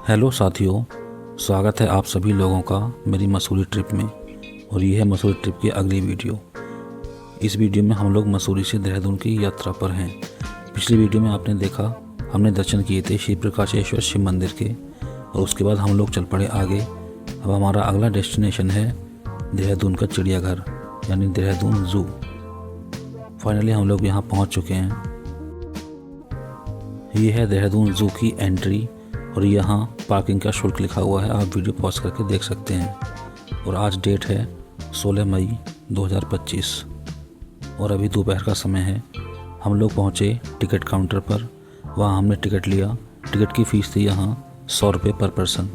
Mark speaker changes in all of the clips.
Speaker 1: Hello साथियों, स्वागत है आप सभी लोगों का मेरी मसूरी ट्रिप में। और ये है मसूरी ट्रिप की अगली वीडियो। इस वीडियो में हम लोग मसूरी से देहरादून की यात्रा पर हैं। पिछली वीडियो में आपने देखा हमने दर्शन किए थे श्री प्रकाशेश्वर शिव मंदिर के, और उसके बाद हम लोग चल पड़े आगे। अब हमारा अगला डेस्टिनेशन है देहरादून का चिड़ियाघर यानी देहरादून ज़ू। फाइनली हम लोग यहाँ पहुँच चुके हैं। ये है देहरादून ज़ू की एंट्री और यहाँ पार्किंग का शुल्क लिखा हुआ है, आप वीडियो पॉज करके देख सकते हैं। और आज डेट है 16 मई 2025 और अभी दोपहर का समय है। हम लोग पहुँचे टिकट काउंटर पर, वहाँ हमने टिकट लिया। टिकट की फ़ीस थी यहाँ 100 रुपये पर पर्सन।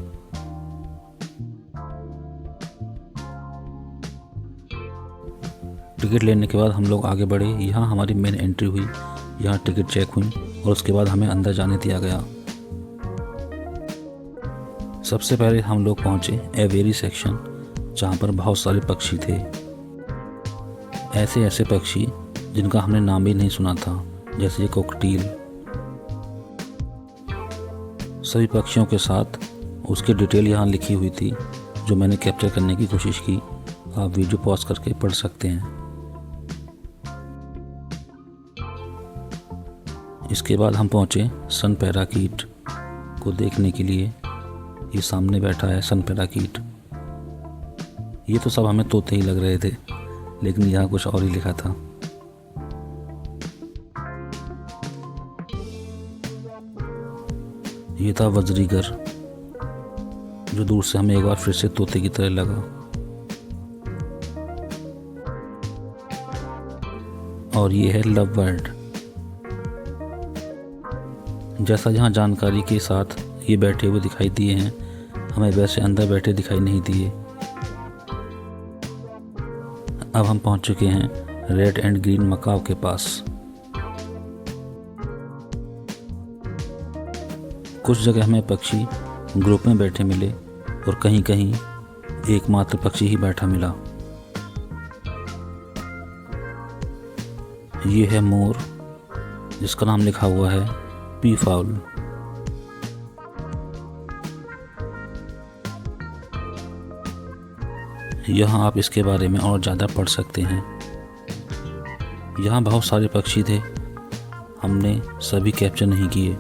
Speaker 1: टिकट लेने के बाद हम लोग आगे बढ़े। यहाँ हमारी मेन एंट्री हुई, यहाँ टिकट चेक हुई और उसके बाद हमें अंदर जाने दिया गया। सबसे पहले हम लोग पहुँचे एवेरी सेक्शन, जहाँ पर बहुत सारे पक्षी थे। ऐसे पक्षी जिनका हमने नाम भी नहीं सुना था, जैसे ये कोकटील। सभी पक्षियों के साथ उसकी डिटेल यहाँ लिखी हुई थी, जो मैंने कैप्चर करने की कोशिश की। आप वीडियो पॉज करके पढ़ सकते हैं। इसके बाद हम पहुँचे सन पैराकीट को देखने के लिए। ये सामने बैठा है सन पैराकीट। ये तो सब हमें तोते ही लग रहे थे, लेकिन यहाँ कुछ और ही लिखा था। ये था वज्रीगर, जो दूर से हमें एक बार फिर से तोते की तरह लगा। और ये है लव बर्ड। जैसा यहाँ जानकारी के साथ ये बैठे हुए दिखाई दिए हैं, हमें वैसे अंदर बैठे दिखाई नहीं दिए। अब हम पहुंच चुके हैं रेड एंड ग्रीन मकाओ के पास। कुछ जगह हमें पक्षी ग्रुप में बैठे मिले और कहीं कहीं एकमात्र पक्षी ही बैठा मिला। ये है मोर, जिसका नाम लिखा हुआ है पी फाउल। यहाँ आप इसके बारे में और ज़्यादा पढ़ सकते हैं। यहाँ बहुत सारे पक्षी थे, हमने सभी कैप्चर नहीं किए,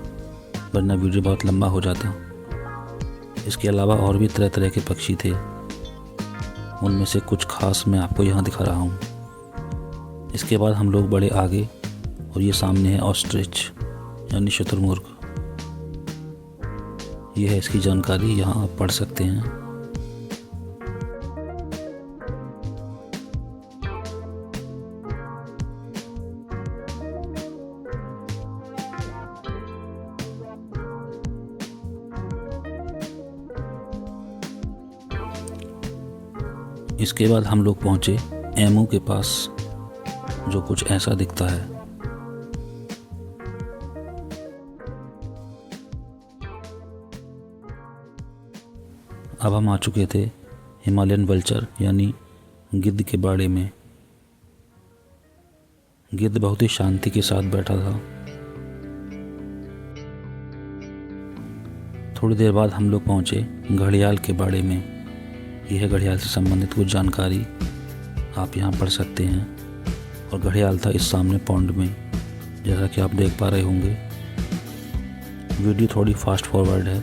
Speaker 1: वरना वीडियो बहुत लंबा हो जाता। इसके अलावा और भी तरह तरह के पक्षी थे, उनमें से कुछ खास मैं आपको यहाँ दिखा रहा हूँ। इसके बाद हम लोग बढ़े आगे और ये सामने है ऑस्ट्रिच यानी शुतुरमुर्ग। ये है इसकी जानकारी, यहाँ आप पढ़ सकते हैं। इसके बाद हम लोग पहुंचे एमू के पास, जो कुछ ऐसा दिखता है। अब हम आ चुके थे हिमालयन वल्चर यानी गिद्ध के बाड़े में। गिद्ध बहुत ही शांति के साथ बैठा था। थोड़ी देर बाद हम लोग पहुंचे घड़ियाल के बाड़े में। यह है घड़ियाल से संबंधित कुछ जानकारी, आप यहाँ पढ़ सकते हैं। और घड़ियाल था इस सामने पॉन्ड में, जैसा कि आप देख पा रहे होंगे। वीडियो थोड़ी फास्ट फॉरवर्ड है,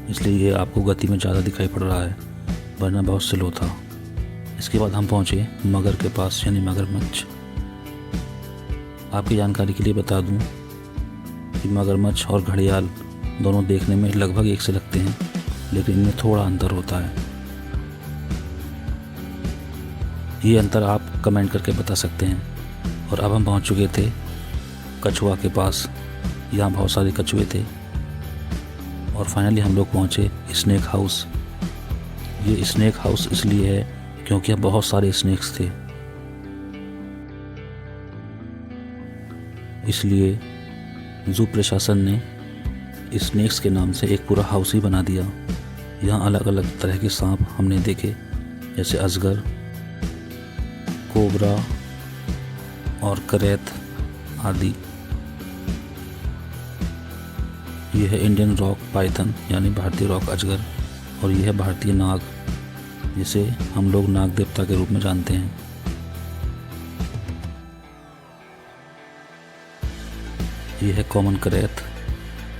Speaker 1: इसलिए ये आपको गति में ज़्यादा दिखाई पड़ रहा है, वरना बहुत स्लो था। इसके बाद हम पहुँचे मगर के पास यानी मगरमच्छ। आपकी जानकारी के लिए बता दूँ कि मगरमच्छ और घड़ियाल दोनों देखने में लगभग एक से लगते हैं, लेकिन इनमें थोड़ा अंतर होता है। ये अंतर आप कमेंट करके बता सकते हैं। और अब हम पहुंच चुके थे कछुआ के पास। यहाँ बहुत सारे कछुए थे। और फाइनली हम लोग पहुंचे स्नेक हाउस। ये स्नेक हाउस इसलिए है क्योंकि यहाँ बहुत सारे स्नेक्स थे, इसलिए ज़ू प्रशासन ने स्नेक्स के नाम से एक पूरा हाउस ही बना दिया। यहाँ अलग अलग तरह के सांप हमने देखे, जैसे अजगर, कोबरा और करैत आदि। यह है इंडियन रॉक पाइथन यानी भारतीय रॉक अजगर, और यह है भारतीय नाग जिसे हम लोग नाग देवता के रूप में जानते हैं। यह है कॉमन करैत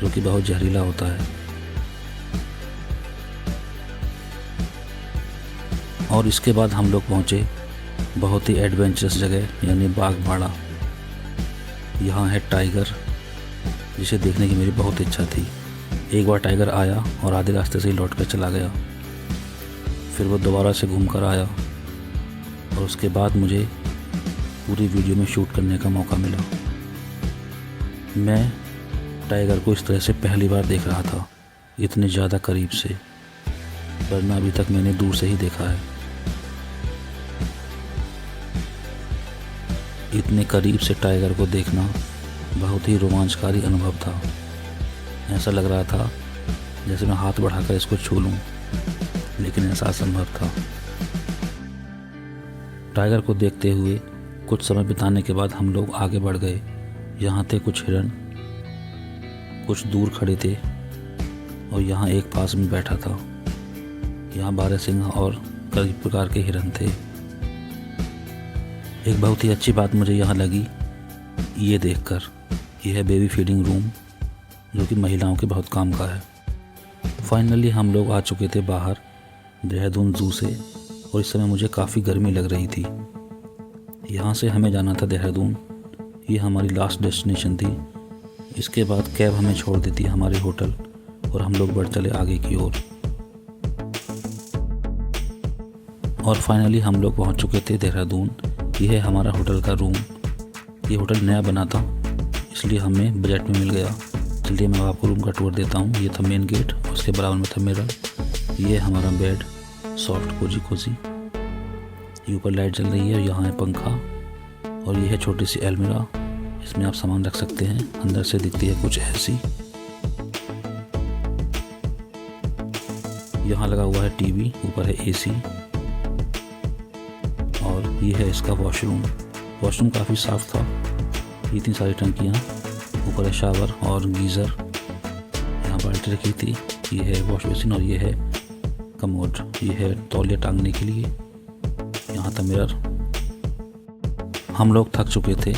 Speaker 1: जो कि बहुत जहरीला होता है। और इसके बाद हम लोग पहुँचे बहुत ही एडवेंचरस जगह यानी बागबाड़ा। यहाँ है टाइगर जिसे देखने की मेरी बहुत इच्छा थी। एक बार टाइगर आया और आधे रास्ते से ही लौट कर चला गया, फिर वो दोबारा से घूम कर आया और उसके बाद मुझे पूरी वीडियो में शूट करने का मौका मिला। मैं टाइगर को इस तरह से पहली बार देख रहा था, इतने ज़्यादा करीब से, वरना अभी तक मैंने दूर से ही देखा है। इतने करीब से टाइगर को देखना बहुत ही रोमांचकारी अनुभव था। ऐसा लग रहा था जैसे मैं हाथ बढ़ाकर इसको छू लूं, लेकिन ऐसा असंभव था। टाइगर को देखते हुए कुछ समय बिताने के बाद हम लोग आगे बढ़ गए। यहाँ थे कुछ हिरन, कुछ दूर खड़े थे और यहाँ एक पास में बैठा था। यहाँ बारहसिंगा और कई प्रकार के हिरन थे। एक बहुत ही अच्छी बात मुझे यहाँ लगी ये देखकर, यह है बेबी फीडिंग रूम जो कि महिलाओं के बहुत काम का है। फाइनली हम लोग आ चुके थे बाहर देहरादून ज़ू से, और इस समय मुझे काफ़ी गर्मी लग रही थी। यहाँ से हमें जाना था देहरादून, ये हमारी लास्ट डेस्टिनेशन थी। इसके बाद कैब हमें छोड़ देती हमारे होटल और हम लोग बढ़ चले आगे की ओर। और फाइनली हम लोग पहुँच चुके थे देहरादून। ये है हमारा होटल का रूम। ये होटल नया बना था इसलिए हमें बजट में मिल गया। चलिए मैं आपको रूम का टूर देता हूँ। ये था मेन गेट, उसके बराबर में था मिरर। ये हमारा बेड, सॉफ्ट कोजी कोजी। ये ऊपर लाइट जल रही है और यहाँ है पंखा। और ये है छोटी सी अलमीरा, इसमें आप सामान रख सकते हैं। अंदर से दिखती है कुछ ऐसी। यहाँ लगा हुआ है टीवी, ऊपर है एसी। और ये है इसका वॉशरूम। वॉशरूम काफ़ी साफ़ था। इतनी सारी टंकियाँ, ऊपर है शावर और गीज़र। यहाँ बाल्टी रखी थी। ये है वॉश बेसिन और ये है कमोड। ये है तौलिया टांगने के लिए। यहाँ था मिरर। हम लोग थक चुके थे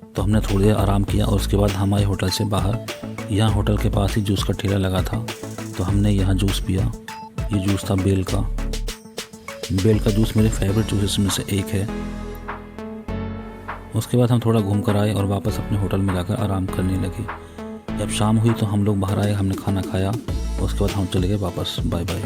Speaker 1: तो हमने थोड़ी देर आराम किया और उसके बाद हम आए होटल से बाहर। यहाँ होटल के पास ही जूस का ठेला लगा था तो हमने यहाँ जूस पिया। ये जूस था बेल का। बेल का जूस मेरे फेवरेट जूसेस में से एक है। उसके बाद हम थोड़ा घूम कर आए और वापस अपने होटल में जाकर आराम करने लगे। जब शाम हुई तो हम लोग बाहर आए, हमने खाना खाया और उसके बाद हम चले गए वापस। Bye bye.